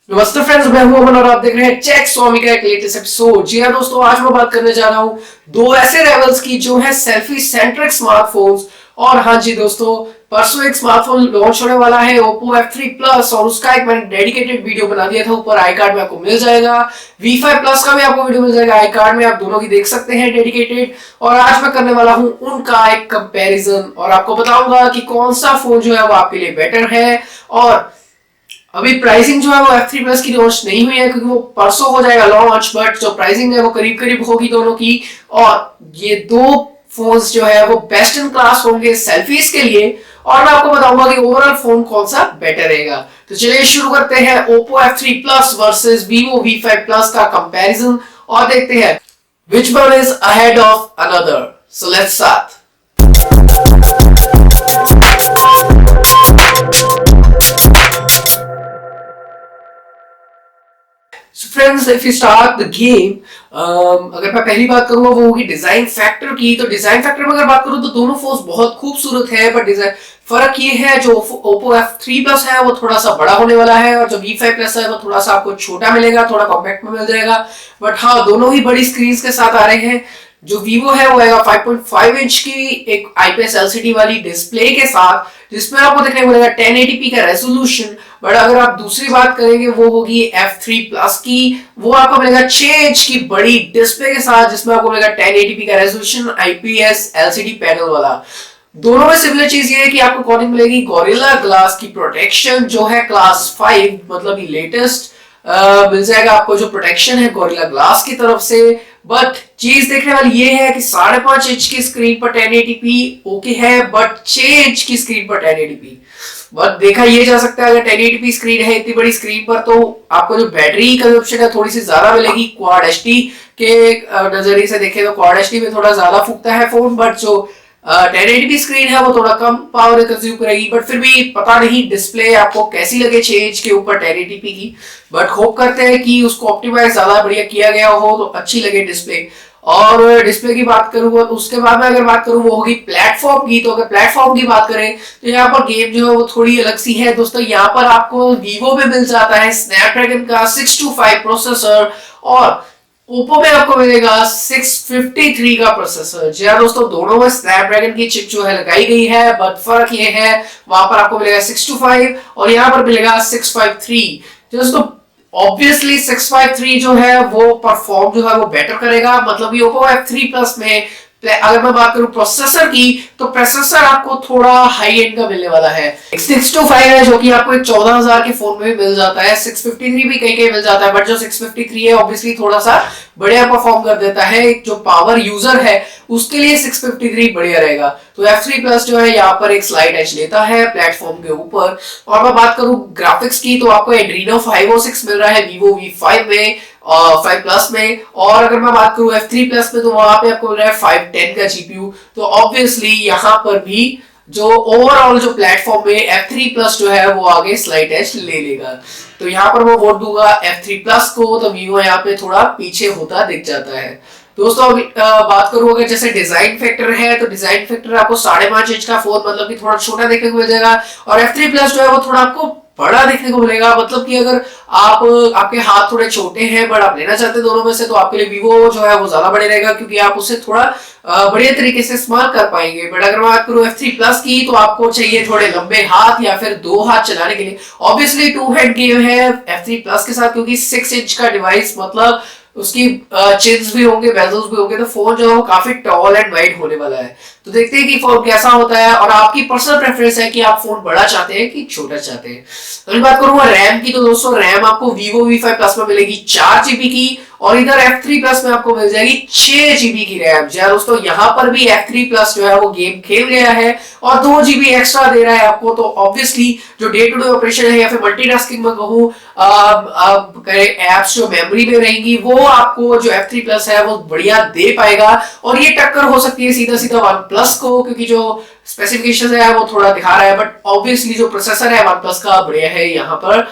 नमस्ते फ्रेंड्स, मैं हूं अमन और आप देख रहे हैं चेक स्वामी का एक लेटेस्ट एपिसोड। जी हाँ दोस्तों, आज मैं बात करने जा रहा हूं दो ऐसे राइवल्स की जो है सेल्फी सेंट्रिक स्मार्टफोन्स। और हाँ जी दोस्तों, परसों एक स्मार्टफोन लॉन्च होने वाला है Oppo F3 Plus और उसका एक मैंने डेडिकेटेड वीडियो बना दिया था, ऊपर आई कार्ड में आपको मिल जाएगा। V5 Plus का भी आपको वीडियो मिल जाएगा आई कार्ड में, आप दोनों की देख सकते हैं डेडिकेटेड। और आज मैं करने वाला हूं उनका एक कंपैरिजन और आपको बताऊंगा कि कौन सा फोन जो है वो आपके लिए बेटर है। और अभी प्राइसिंग जो है वो F3 Plus की लॉन्च नहीं हुई है क्योंकि वो परसों हो जाएगा लॉन्च, बट जो प्राइसिंग है वो करीब करीब होगी दोनों की। और ये दो फोन्स जो है वो बेस्ट इन क्लास होंगे सेल्फीज के लिए। और मैं आपको बताऊंगा कि ओवरऑल फोन कौन सा बेटर रहेगा। तो चलिए शुरू करते हैं Oppo F3 Plus versus Vivo V5 Plus का कंपैरिजन और देखते हैं which one is ahead of another. So let's start. So friends, if you start the game, अगर मैं पहली बात करूंगा वो होगी डिजाइन फैक्टर की। तो डिजाइन फैक्टर में अगर बात करूं तो दोनों फोन्स बहुत खूबसूरत है, बट डिजाइन फर्क ये है जो Oppo F3 Plus है वो थोड़ा सा बड़ा होने वाला है और जो V5 Plus है वो थोड़ा सा आपको छोटा मिलेगा, थोड़ा कॉम्पैक्ट में मिल जाएगा। बट हाँ, दोनों ही बड़ी स्क्रीन के साथ आ रहे हैं। जो Vivo है वो आएगा 5.5 इंच की एक IPS LCD वाली डिस्प्ले के साथ, जिसमें आपको देखने को मिलेगा 1080p का रेजोल्यूशन। बट अगर आप दूसरी बात करेंगे वो होगी F3 Plus की, वो आपको मिलेगा 6 इंच की बड़ी डिस्प्ले के साथ, जिसमें आपको मिलेगा 1080p का रेजोल्यूशन IPS LCD पैनल वाला। दोनों में सिमिलर चीज ये है कि आपको कौन मिलेगी गोरिल्ला ग्लास की प्रोटेक्शन जो है क्लास 5, मतलब ये लेटेस्ट मिल जाएगा आपको जो प्रोटेक्शन है गोरिल्ला ग्लास की तरफ से। बट चीज देखने वाली ये है कि 5.5 इंच की स्क्रीन पर 1080p ओके है, बट 6 इंच की स्क्रीन पर 1080p। बट देखा ये जा सकता है अगर 1080p स्क्रीन है इतनी बड़ी स्क्रीन पर तो आपको जो बैटरी कंजप्शन है थोड़ी सी ज्यादा मिलेगी। क्वाड एचडी के नजरिए से देखें तो क्वाड एचडी में थोड़ा ज्यादा फूकता है फोन, बट जो 1080p स्क्रीन है वो थोड़ा कम पावर कंज्यूम करेगी। बट फिर भी पता नहीं डिस्प्ले आपको कैसी लगे 6 इंच के ऊपर 1080p की। बट होप करते हैं कि उसको ऑप्टिमाइज ज्यादा बढ़िया किया गया हो तो अच्छी लगे डिस्प्ले। और डिस्प्ले की बात करूँ उसके बाद में अगर बात करूँ वो होगी प्लेटफॉर्म की। तो अगर प्लेटफॉर्म की बात करें तो यहाँ पर गेम जो है वो थोड़ी अलग सी है दोस्तों। यहाँ पर आपको Vivo में मिल जाता है स्नैपड्रैगन का 625 प्रोसेसर और Oppo में आपको मिलेगा 653 का प्रोसेसर। जी हाँ दोस्तों, दोनों में स्नैपड्रैगन की चिप जो है लगाई गई है, बट फर्क ये है वहां पर आपको मिलेगा 625 और यहाँ पर मिलेगा 653। दोस्तों ऑब्वियसली 653 जो है वो परफॉर्म जो है वो बेटर करेगा, मतलब ये Oppo F3 Plus में अगर मैं बात करूं प्रोसेसर की तो प्रोसेसर आपको थोड़ा हाई एंड का मिलने वाला है। 625 है जो कि आपको एक 14,000 के फोन में भी मिल जाता है, 653 भी कहीं कहीं मिल जाता है, बट जो 653 है ऑब्वियसली थोड़ा सा बढ़िया परफॉर्म कर देता है। जो पावर यूजर है उसके लिए 653 बढ़िया रहेगा। तो F3 Plus जो है यहाँ पर एक स्लाइड एज लेता है प्लेटफॉर्म के ऊपर। और मैं बात करूं ग्राफिक्स की तो आपको Adreno 506 मिल रहा है Vivo V5 में और 5 Plus में। और अगर मैं बात करूं F3 Plus में तो वहां पे आपको मिल रहा है 510 का GPU। तो ऑब्वियसली यहाँ पर भी जो ओवरऑल जो प्लेटफॉर्म में F3 Plus जो है वो आगे स्लाइड एज ले लेगा। तो यहाँ पर मैं वोट दूंगा F3 Plus को, तो Vivo यहाँ पे थोड़ा पीछे होता दिख जाता है। दोस्तों बात करूं अगर जैसे डिजाइन फैक्टर है तो डिजाइन फैक्टर आपको 5.5 इंच का फोन मतलब कि थोड़ा छोटा देखने को मिल जाएगा और F3 Plus जो है वो थोड़ा आपको बड़ा देखने को मिलेगा। मतलब कि अगर आप आपके हाथ थोड़े छोटे हैं बट आप लेना चाहते हैं दोनों में से तो आपके लिए Vivo जो है वो ज्यादा बड़े रहेगा क्योंकि आप उसे थोड़ा बढ़िया तरीके से इस्तेमाल कर पाएंगे। बट अगर मैं बात करूं F3 Plus की तो आपको चाहिए थोड़े लंबे हाथ या फिर 2 हाथ चलाने के लिए। ऑब्वियसली 2 हैंड गेम है F3 Plus के साथ क्योंकि 6 इंच का डिवाइस, मतलब उसकी चिन्स भी होंगे, बेजल्स भी होंगे, तो फोन जो है वो काफी टॉल एंड वाइड होने वाला है। तो देखते हैं कि फोन कैसा होता है और आपकी पर्सनल प्रेफरेंस है कि आप फोन बड़ा चाहते हैं कि छोटा चाहते हैं। अगर बात करूंगा रैम की तो दोस्तों रैम आपको Vivo V5 Plus में मिलेगी 4 GB की और इधर F3 Plus में आपको मिल जाएगी 6 GB की रैम। जी दोस्तों, यहाँ पर भी F3 Plus जो है वो गेम खेल गया है और 2 GB एक्स्ट्रा दे रहा है आपको। तो ऑब्वियसली जो डे टू डे ऑपरेशन है या फिर मल्टीटास्किंग में कहूँ एप्स जो मेमोरी में रहेंगी वो आपको जो F3 Plus है वो बढ़िया दे पाएगा। और ये टक्कर हो सकती है सीधा सीधा OnePlus को, क्योंकि जो स्पेसिफिकेशन है वो थोड़ा दिखा रहा है, बट ऑब्वियसली जो प्रोसेसर है OnePlus का बढ़िया है यहाँ पर।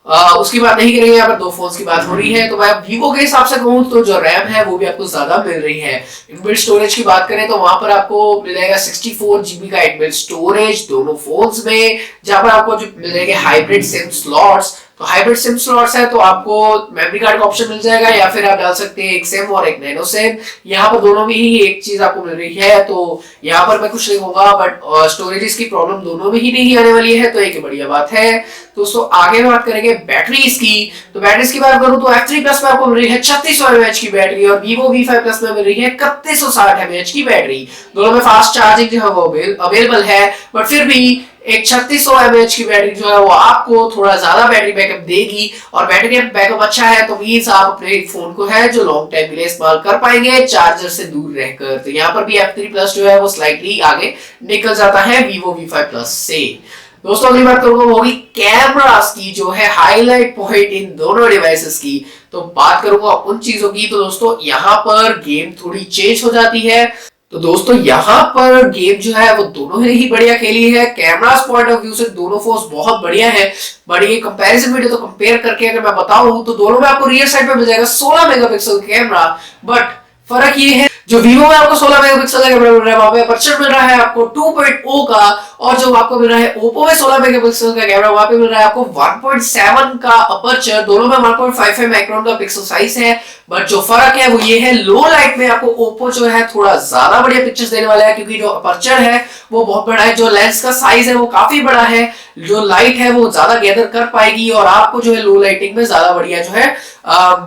उसकी बात नहीं करेंगे, यहाँ पर दो फोन्स की बात हो रही है। तो मैं Vivo के हिसाब से कहूँ तो जो रैम है वो भी आपको ज्यादा मिल रही है। इनबिल्ट स्टोरेज की बात करें तो वहां पर आपको मिल जाएगा 64 GB का इनबिल्ट स्टोरेज दोनों फोन्स में, जहां पर आपको जो मिल जाएंगे हाइब्रिड सिम स्लॉट्स तो हाइब्रिड सिम स्लॉट्स है तो आपको मेमोरी कार्ड का ऑप्शन मिल जाएगा, या फिर आप डाल सकते हैं एक सिम और एक नैनो सिम। यहाँ पर दोनों में ही एक चीज आपको मिल रही है, तो यहाँ पर मैं कुछ नहीं होगा, बट स्टोरेज की प्रॉब्लम दोनों में ही नहीं आने वाली है, तो एक बढ़िया बात है। दोस्तों आगे बात करेंगे बैटरीज की, तो बैटरीज की बात करूं तो F3 प्लस में आपको मिल रही है 3600 mAh की बैटरी, और Vivo V5 प्लस में मिल रही है 3160 mAh की बैटरी। दोनों में फास्ट चार्जिंग जो है वो अवेलेबल है, बट फिर भी एक 3600 mAh की बैटरी जो है वो आपको थोड़ा ज्यादा बैटरी बैकअप देगी, और बैटरी बैकअप अच्छा है तो मींस आप अपने फोन को है जो लॉन्ग टाइम के लिए इस्तेमाल कर पाएंगे चार्जर से दूर रहकर। तो यहाँ पर भी F3 प्लस जो है वो स्लाइटली आगे निकल जाता है Vivo V5 प्लस से। दोस्तों अगली बात करूंगा वो होगी कैमरास की, जो है हाईलाइट पॉइंट इन दोनों डिवाइसेस की। तो बात करूंगा उन चीजों की, तो दोस्तों यहाँ पर गेम थोड़ी चेंज हो जाती है। तो दोस्तों यहाँ पर गेम जो है वो दोनों ने ही बढ़िया खेली है। कैमरास पॉइंट ऑफ व्यू से दोनों फोन्स बहुत बढ़िया है, बट ये कंपैरिजन वीडियो तो कंपेयर करके अगर मैं बताऊं तो दोनों में आपको रियर साइड पे मिल जाएगा 16 मेगापिक्सल कैमरा, बट फर्क ये है जो Vivo में आपको 16 मेगापिक्सल का कैमरा मिल रहा है वहां पे अपर्चर मिल रहा है आपको 2.0 का, और जो आपको मिल रहा है Oppo में 16 मेगापिक्सल का कैमरा वहां पे मिल रहा है आपको 1.7 का अपर्चर। दोनों में 1.55 माइक्रोन का पिक्सल साइज है, बट जो फर्क है वो ये है लो लाइट में आपको Oppo जो है थोड़ा ज्यादा बढ़िया पिक्चर्स देने वाला है, क्योंकि जो अपर्चर है वो बहुत बड़ा है, जो लेंस का साइज है वो काफी बड़ा है, जो लाइट है वो ज्यादा गैदर कर पाएगी, और आपको जो है लो लाइटिंग में ज्यादा बढ़िया जो है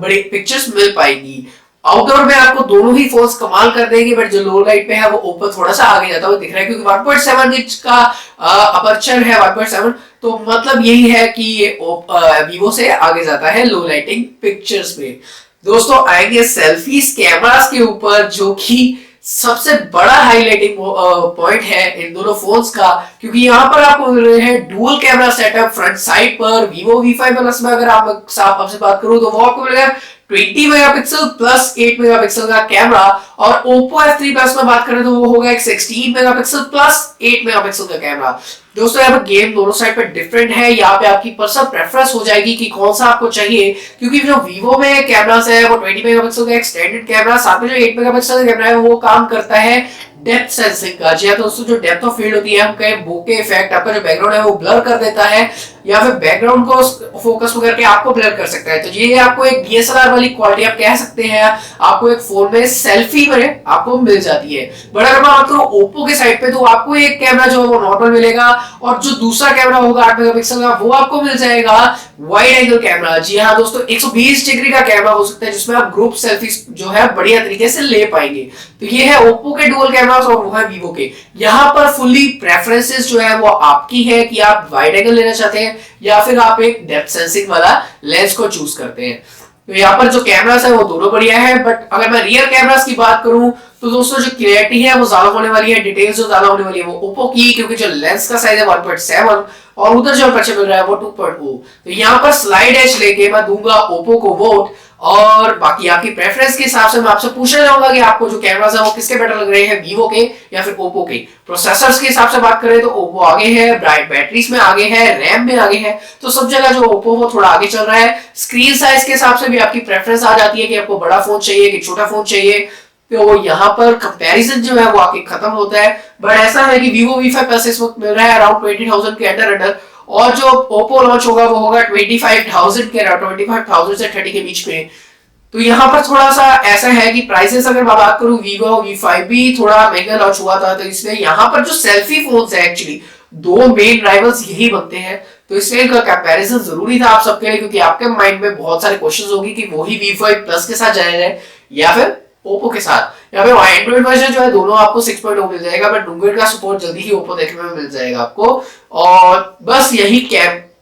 बड़ी पिक्चर्स मिल पाएगी। आउटडोर में आपको दोनों ही फोन्स कमाल कर देंगे, बट जो लो लाइट पे है वो Oppo थोड़ा सा आगे जाता हुआ दिख रहा है, क्योंकि 1.7 इंच का अपर्चर है 1.7, तो मतलब यही है कि ये Vivo से आगे जाता है लो लाइटिंग पिक्चर्स में। दोस्तों आएंगे सेल्फीज कैमरास के ऊपर, जो कि सबसे बड़ा हाईलाइटिंग पॉइंट है इन दोनों फोन्स का, क्योंकि यहाँ पर आपको मिल रहे हैं dual camera setup front side पर। Vivo V5 प्लस में अगर आपसे बात करूं तो वो आपको मिलेगा 20 मेगापिक्सल प्लस 8 मेगापिक्सल का कैमरा, और Oppo F3 प्लस में बात करें तो वो होगा एक 16 मेगापिक्सल प्लस 8 मेगापिक्सल का कैमरा। दोस्तों यहाँ पर गेम दोनों साइड पर डिफरेंट है, यहाँ पे आपकी पर्सनल प्रेफरेंस हो जाएगी कि कौन सा आपको चाहिए, क्योंकि जो Vivo में कैमरास है वो 20 मेगापिक्सल का एक्सटेंडेड कैमरा, साथ में जो 8 मेगापिक्सल का कैमरा है वो काम करता है डेप्थ सेंसिंग का। जी हाँ दोस्तों, जो डेप्थ ऑफ फील्ड होती है, हम कहें बोके इफेक्ट, आपका जो बैकग्राउंड है वो ब्लर कर देता है, या फिर बैकग्राउंड को फोकस करके आपको ब्लर कर सकता है। तो ये आपको एक DSLR वाली क्वालिटी आप कह सकते हैं, आपको एक फोन में सेल्फी में आपको मिल जाती है। बट अगर मैं बात करूं Oppo के साइड पे, तो आपको एक कैमरा जो है वो नॉर्मल मिलेगा, और जो दूसरा कैमरा होगा 8 मेगापिक्सल का वो आपको मिल जाएगा वाइड एंगल कैमरा। जी हाँ दोस्तों, 120 डिग्री का कैमरा हो सकता है, जिसमें आप ग्रुप सेल्फी जो है बढ़िया तरीके से ले पाएंगे। तो ये है Oppo के डुअल कैमरास, और वो है Vivo के। यहाँ पर फुल्ली प्रेफरेंसेस जो है वो आपकी है कि आप वाइड एंगल लेना चाहते हैं या फिर आप एक डेप्थ सेंसिंग वाला लेंस को चूज करते हैं। तो यहाँ पर जो कैमरास है वो दोनों बढ़िया है, बट अगर मैं रियर कैमरास की बात करूं तो दोस्तों जो क्लियरिटी है वो ज्यादा होने वाली है, डिटेल्स जो ज्यादा होने वाली है वो Oppo की, क्योंकि जो लेंस का साइज है 1.7 और उधर जो अपर्चर मिल रहा है वो 2.0। तो यहाँ पर स्लाइड एज लेके मैं दूंगा Oppo को वोट, और बाकी आपकी प्रेफरेंस के हिसाब से मैं आपसे पूछना चाहूंगा कि आपको जो कैमरास है वो किसके बेटर लग रहे हैं, Vivo के या फिर Oppo के। प्रोसेसर्स के हिसाब से बात करें तो Oppo आगे है, ब्राइट बैटरीज में आगे है, रैम में आगे है, तो सब जगह जो Oppo वो थोड़ा आगे चल रहा है। स्क्रीन साइज के हिसाब से भी आपकी प्रेफरेंस आ जाती है कि आपको बड़ा फोन चाहिए कि छोटा फोन चाहिए, तो यहाँ पर कंपैरिजन जो है वो आके खत्म होता है। बट ऐसा है कि Vivo V5 प्लस इस वक्त मिल रहा है अराउंड 20,000 के अंडर, और जो Oppo लॉन्च होगा वो होगा 25,000 के, 25,000 से 30 के बीच में। तो यहाँ पर थोड़ा सा ऐसा है कि प्राइसेस अगर मैं बात करूं, Vivo V5 भी थोड़ा महंगा लॉन्च हुआ था, तो इसलिए यहाँ पर जो सेल्फी फोन्स है एक्चुअली दो मेन राइवल्स यही बनते हैं, तो इसलिए इनका कंपैरिजन जरूरी था आप सबके लिए, क्योंकि आपके माइंड में बहुत सारे क्वेश्चंस होगी कि वही V5 प्लस के साथ जाया जाए या फिर Oppo के साथ। या फिर एंड्रॉइड वर्जन जो है दोनों आपको 6.0 मिल जाएगा, बट Nougat का सपोर्ट जल्दी ही Oppo देखने में मिल जाएगा आपको। और बस यही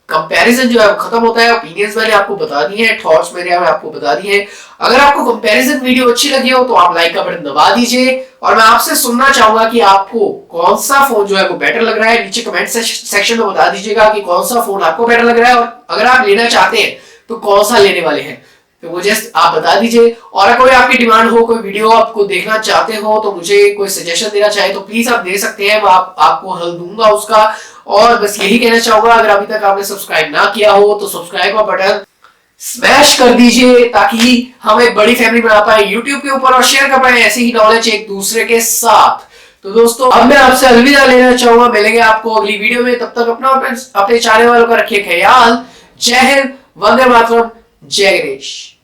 कंपैरिजन जो है वो खत्म होता है। ओपिनियंस मैंने आपको बता दी है, थॉट्स मैंने आपको बता दी है। अगर आपको कंपैरिजन वीडियो अच्छी लगी हो तो आप लाइक का बटन दबा दीजिए, और मैं आपसे सुनना चाहूंगा कि आपको कौन सा फोन जो है वो बेटर लग रहा है। नीचे कमेंट सेक्शन में बता दीजिएगा कि कौन सा फोन आपको बेटर लग रहा है, और अगर आप लेना चाहते हैं तो कौन सा लेने वाले हैं, तो वो जस्ट आप बता दीजिए। और अगर कोई आपकी डिमांड हो, कोई वीडियो आपको देखना चाहते हो, तो मुझे कोई सजेशन देना चाहे तो प्लीज आप दे सकते हैं, मैं आपको हल दूंगा उसका। और बस यही कहना चाहूंगा, अगर अभी तक आपने सब्सक्राइब ना किया हो तो सब्सक्राइब का बटन स्मैश कर दीजिए, ताकि हम एक बड़ी फैमिली बना पाए यूट्यूब के ऊपर और शेयर कर पाए ऐसे ही नॉलेज एक दूसरे के साथ। तो दोस्तों अब मैं आपसे अलविदा लेना चाहूंगा, मिलेंगे आपको अगली वीडियो में, तब तक अपने चाहने वालों का रखिए ख्याल। जय हिंद, वंदे मातरम, जय गणेश।